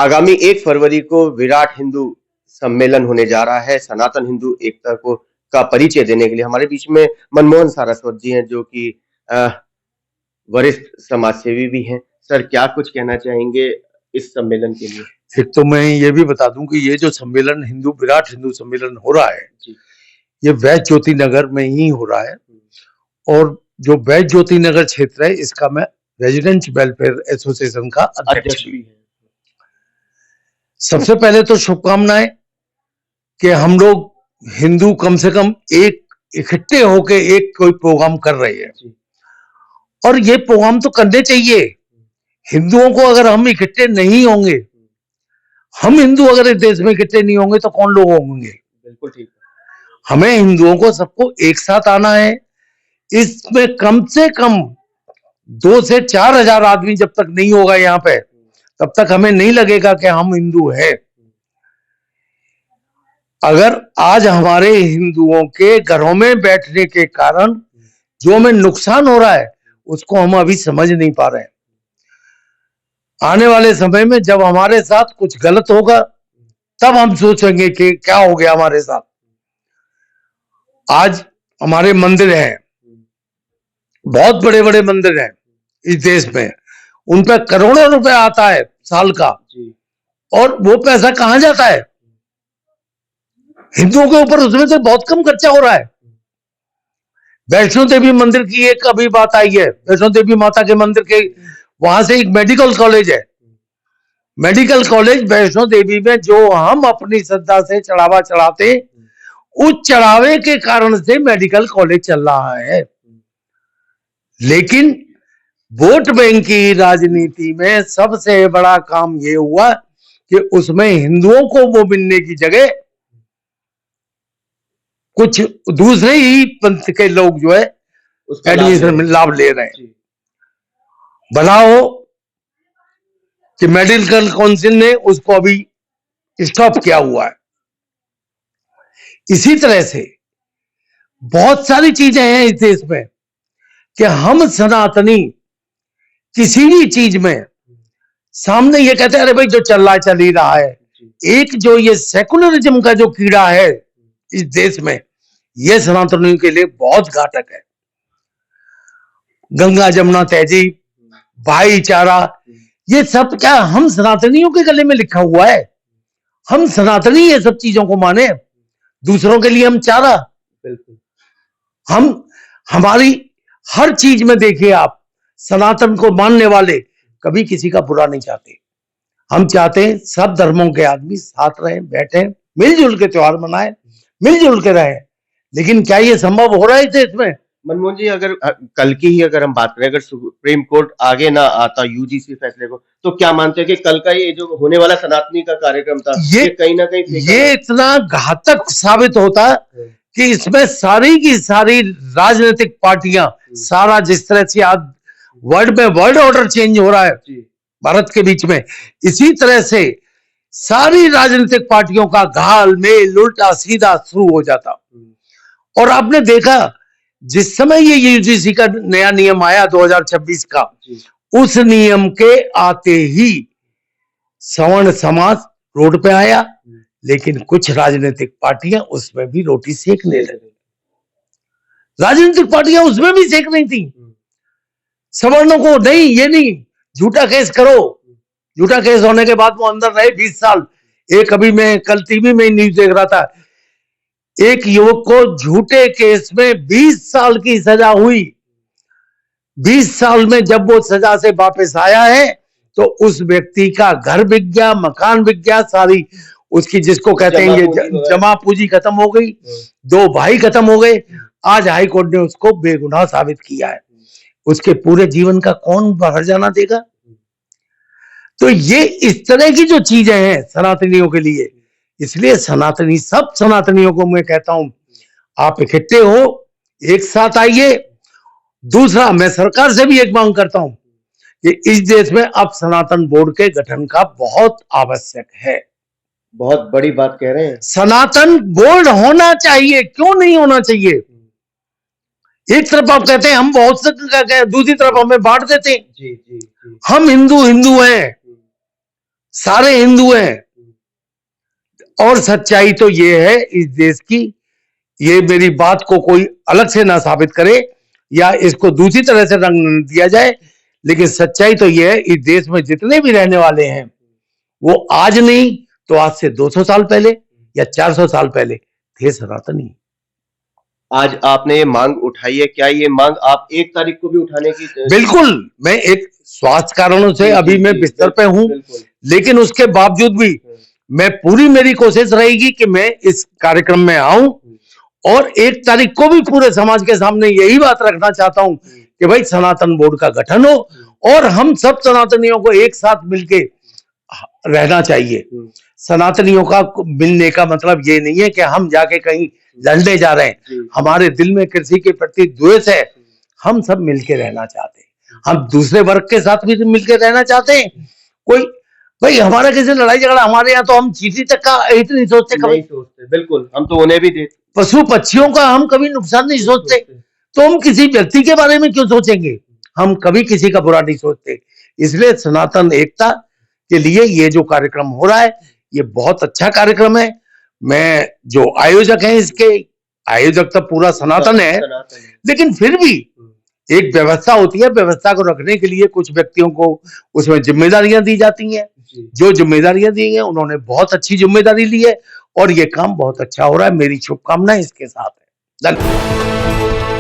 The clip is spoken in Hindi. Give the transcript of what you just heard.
आगामी 1 फरवरी को विराट हिंदू सम्मेलन होने जा रहा है। सनातन हिंदू एकता को का परिचय देने के लिए हमारे बीच में मनमोहन सारस्वत जी हैं, जो कि वरिष्ठ समाजसेवी भी हैं। सर, क्या कुछ कहना चाहेंगे इस सम्मेलन के लिए? एक तो मैं ये भी बता दूं कि ये जो सम्मेलन विराट हिंदू सम्मेलन हो रहा है, ये वैद्य ज्योति नगर में ही हो रहा है। और जो वैद्य ज्योति नगर क्षेत्र है, इसका मैं रेजिडेंट वेलफेयर एसोसिएशन का अध्यक्ष भी हूं। सबसे पहले तो शुभकामनाएं कि हम लोग हिंदू कम से कम एक इकट्ठे होके एक कोई प्रोग्राम कर रहे हैं, और ये प्रोग्राम तो करने चाहिए। हिंदुओं को अगर हम इकट्ठे नहीं होंगे, हम हिंदू अगर इस देश में इकट्ठे नहीं होंगे तो कौन लोग होंगे? बिल्कुल ठीक। हमें हिंदुओं को सबको एक साथ आना है। इसमें कम से कम 2 से 4 हजार आदमी जब तक नहीं होगा यहाँ पे, तब तक हमें नहीं लगेगा कि हम हिंदू हैं। अगर आज हमारे हिंदुओं के घरों में बैठने के कारण जो हमें नुकसान हो रहा है, उसको हम अभी समझ नहीं पा रहे हैं। आने वाले समय में जब हमारे साथ कुछ गलत होगा, तब हम सोचेंगे कि क्या हो गया हमारे साथ। आज हमारे मंदिर हैं, बहुत बड़े बड़े मंदिर हैं इस देश में, उन पर करोड़ों रुपए आता है साल का, और वो पैसा कहां जाता है? हिंदुओं के ऊपर उसमें से बहुत कम खर्चा हो रहा है। वैष्णो देवी मंदिर की एक अभी बात आई है, वैष्णो देवी माता के मंदिर के वहां से एक मेडिकल कॉलेज है। मेडिकल कॉलेज वैष्णो देवी में जो हम अपनी श्रद्धा से चढ़ावा चढ़ाते, उस चढ़ावे के कारण से मेडिकल कॉलेज चल रहा है। लेकिन वोट बैंक की राजनीति में सबसे बड़ा काम ये हुआ कि उसमें हिंदुओं को वो मिलने की जगह कुछ दूसरे ही पंथ के लोग जो है एडमिशन में लाभ ले रहे हैं। भला हो कि मेडिकल काउंसिल ने उसको अभी स्टॉप किया हुआ है। इसी तरह से बहुत सारी चीजें हैं इस देश में कि हम सनातनी किसी भी चीज में सामने ये कहते हैं, अरे भाई जो चल रहा है चल ही रहा है। एक जो ये सेकुलरिज्म का जो कीड़ा है इस देश में, ये सनातनियों के लिए बहुत घातक है। गंगा जमुना तहजीब, भाईचारा, ये सब क्या हम सनातनियों के गले में लिखा हुआ है? हम सनातनी ये सब चीजों को माने, दूसरों के लिए हम चारा। बिल्कुल। हम हमारी हर चीज में देखिए आप, सनातन को मानने वाले कभी किसी का बुरा नहीं चाहते। हम चाहते हैं सब धर्मों के आदमी साथ रहें, बैठे, मिलजुल के त्योहार मनाएं, मिलजुल के रहें। लेकिन क्या ये संभव हो रहा है इस देश में? मनमोहन जी, अगर कल की ही अगर हम बात करें, अगर सुप्रीम कोर्ट आगे ना आता यूजीसी फैसले को, तो क्या मानते हैं कि कल का ये जो होने वाला सनातनी का कार्यक्रम था, ये कहीं ना कहीं ये इतना घातक साबित होता है कि इसमें सारी की सारी राजनीतिक पार्टियां, सारा जिस तरह से आज वर्ल्ड में वर्ल्ड ऑर्डर चेंज हो रहा है भारत के बीच में, इसी तरह से सारी राजनीतिक पार्टियों का घाल मेल उल्टा सीधा शुरू हो जाता। और आपने देखा जिस समय ये यूजीसी का नया नियम आया 2026 का, उस नियम के आते ही सवर्ण समाज रोड पे आया, लेकिन कुछ राजनीतिक पार्टियां उसमें भी रोटी सेकने लगी। राजनीतिक पार्टियां उसमें भी सेक रही थी सवर्णों को, नहीं ये नहीं, झूठा केस करो। झूठा केस होने के बाद वो अंदर रहे 20 साल। एक अभी मैं कल टीवी में न्यूज देख रहा था, एक युवक को झूठे केस में 20 साल की सजा हुई। 20 साल में जब वो सजा से वापस आया है, तो उस व्यक्ति का घर बिक गया, मकान बिक गया, सारी उसकी जिसको कहते हैं जमा पूंजी खत्म हो गई, 2 भाई खत्म हो गए। आज हाई कोर्ट ने उसको बेगुनाह साबित किया है। उसके पूरे जीवन का कौन हर्जाना देगा? तो ये इस तरह की जो चीजें हैं सनातनियों के लिए, इसलिए सनातनी, सब सनातनियों को मैं कहता हूं, आप इकट्ठे हो, एक साथ आइए। दूसरा, मैं सरकार से भी एक मांग करता हूं कि इस देश में अब सनातन बोर्ड के गठन का बहुत आवश्यक है। बहुत बड़ी बात कह रहे हैं। सनातन बोर्ड होना चाहिए, क्यों नहीं होना चाहिए? एक तरफ आप कहते हैं हम बहुत से, दूसरी तरफ हमें बांट देते हैं। हम हिंदू हैं, सारे हिंदू हैं। और सच्चाई तो ये है इस देश की, ये मेरी बात को कोई अलग से ना साबित करे या इसको दूसरी तरह से रंग न दिया जाए, लेकिन सच्चाई तो ये है इस देश में जितने भी रहने वाले हैं वो आज नहीं तो आज से 200 साल पहले या 400 साल पहले थे सनातनी। आज आपने ये मांग उठाई है, क्या ये मांग आप 1 तारीख को भी उठाने की बिल्कुल, मैं एक स्वास्थ्य कारणों से अभी मैं बिस्तर पे हूं, लेकिन उसके बावजूद भी मैं पूरी मेरी कोशिश रहेगी कि मैं इस कार्यक्रम में आऊं और 1 तारीख को भी पूरे समाज के सामने यही बात रखना चाहता हूं कि भाई सनातन बोर्ड का गठन हो और हम सब सनातनियों को एक साथ मिलके रहना चाहिए। सनातनियों का मिलने का मतलब ये नहीं है कि हम जाके कहीं लड़ने जा रहे हैं। हमारे दिल में कृषि के प्रति द्वेष है, हम सब मिलके रहना चाहते हैं, हम दूसरे वर्ग के साथ भी मिलके रहना चाहते हैं। कोई भाई हमारा किसी लड़ाई झगड़ा, हमारे यहाँ तो हम चीटी तक का हित नहीं सोचते, कभी सोचते, बिल्कुल हम तो उन्हें भी देते, पशु पक्षियों का हम कभी नुकसान नहीं सोचते, तो हम किसी व्यक्ति के बारे में क्यों सोचेंगे? हम कभी किसी का बुरा नहीं सोचते। इसलिए सनातन एकता के लिए ये जो कार्यक्रम हो रहा है ये बहुत अच्छा कार्यक्रम है। मैं जो आयोजक हैं, इसके आयोजक तो पूरा सनातन है, लेकिन फिर भी एक व्यवस्था होती है, व्यवस्था को रखने के लिए कुछ व्यक्तियों को उसमें जिम्मेदारियां दी जाती हैं। जो जिम्मेदारियां दी हैं उन्होंने बहुत अच्छी जिम्मेदारी ली है और ये काम बहुत अच्छा हो रहा है। मेरी शुभकामनाएं इसके साथ है। धन्यवाद।